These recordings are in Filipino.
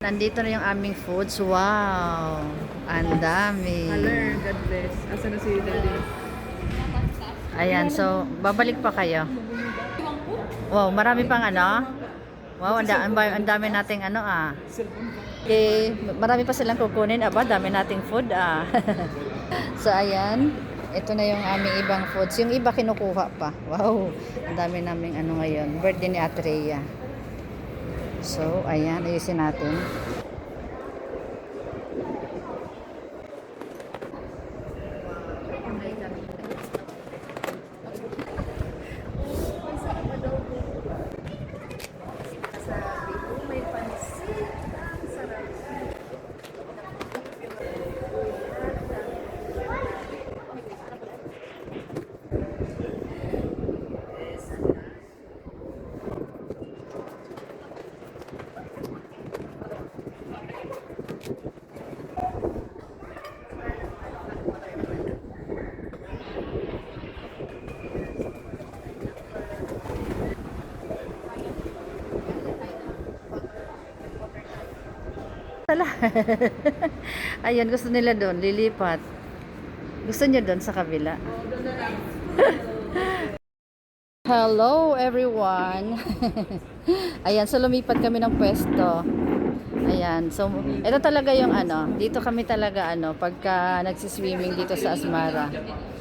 Nandito na yung aming foods. Wow! Ang dami. Hello, God bless. Asa na si Daddy? Ayan, so babalik pa kayo. Wow, marami pang ano. Wow, ang dami nating ano ah. Okay, marami pa silang kukunin. Aba, dami nating food ah. So ayan, ito na yung aming ibang foods. Yung iba kinukuha pa. Wow, ang dami naming ano ngayon. Birthday ni Atreya. So, ayan, ayusin natin. Tala. Ayun, gusto nila doon, lilipat. Gusto niya doon sa kabila. Hello everyone. Ayan, so lumipat kami ng pwesto. Ayan, so ito talaga yung ano, dito kami talaga ano, pagka nagsiswimming dito sa Asmara.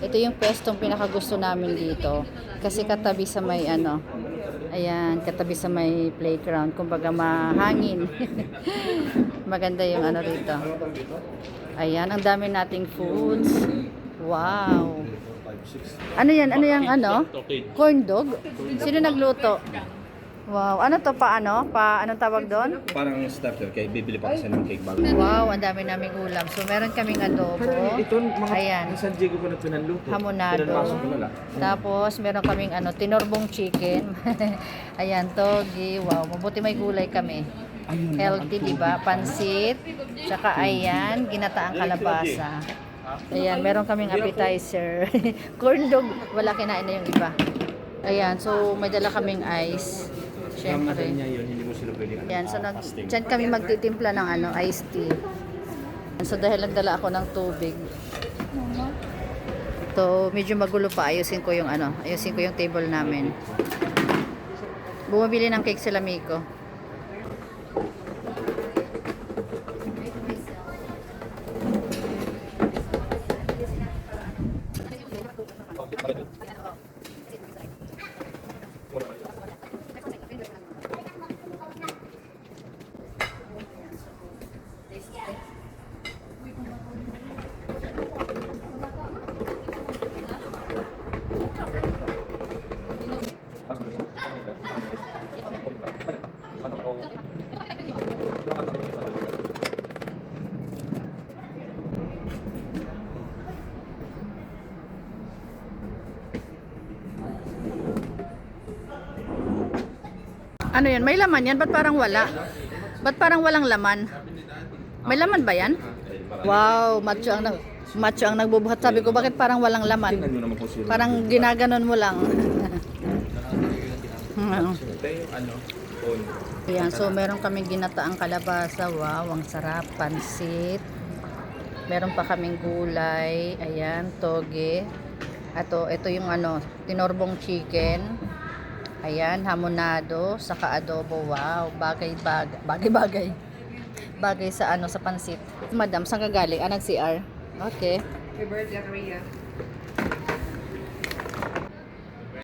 Ito yung pwestong pinakagusto namin dito kasi katabi sa may ano, ayan, katabi sa may playground, kumbaga mahangin. Maganda yung ano rito. Ayan, ang dami nating foods. Wow. Ano yan? Ano yung ano? Corn dog? Sino nagluto? Wow. Ano to pa ano? Anong tawag doon? Parang starter cake, bibili pa kasi ng cake bago. Wow, ang dami naming ulam. So meron kaming adobo. Ito, mga Ayan. San Diego ko na pinanluto. Hamonado. Pinanmasok ko na lang. Tapos meron kaming ano, tinorbong chicken. Ayan, togi. Wow, mabuti may gulay kami. Ayun, Healthy, di ba? Pansit. Tsaka ayan, ginataang kalabasa. Ayan, meron kaming appetizer. Corn dog, wala kinain na yung iba. Ayan, so may dala kaming ice. Ramadan Siyempre. niya yun, hindi mo sila pwede. Ayan, so dyan kami magtitimpla ng ano, iced tea. So dahil nagdala ako ng tubig. So medyo magulo pa, ayusin ko yung ano, ayusin ko yung table namin. Bumabili ng cake sila Miko. Ano yan? May laman yan? Ba't parang wala? Ba't parang walang laman? May laman ba yan? Wow, macho ang nagbubuhat. Sabi ko, bakit parang walang laman? Tingnan nyo naman kung sino. Parang ginaganon mo lang. Ito yung ano, phone. Ayan, so meron kaming ginataang kalabasa. Wow, ang sarap. Pansit. Meron pa kaming gulay. Ayan, toge. Ito yung ano, tinorbong chicken. Ayan, hamonado, saka adobo. Wow, bagay. Bagay sa ano, sa pansit. Madam, saan ka galing? Nag-CR? Okay. Happy birthday, Korea.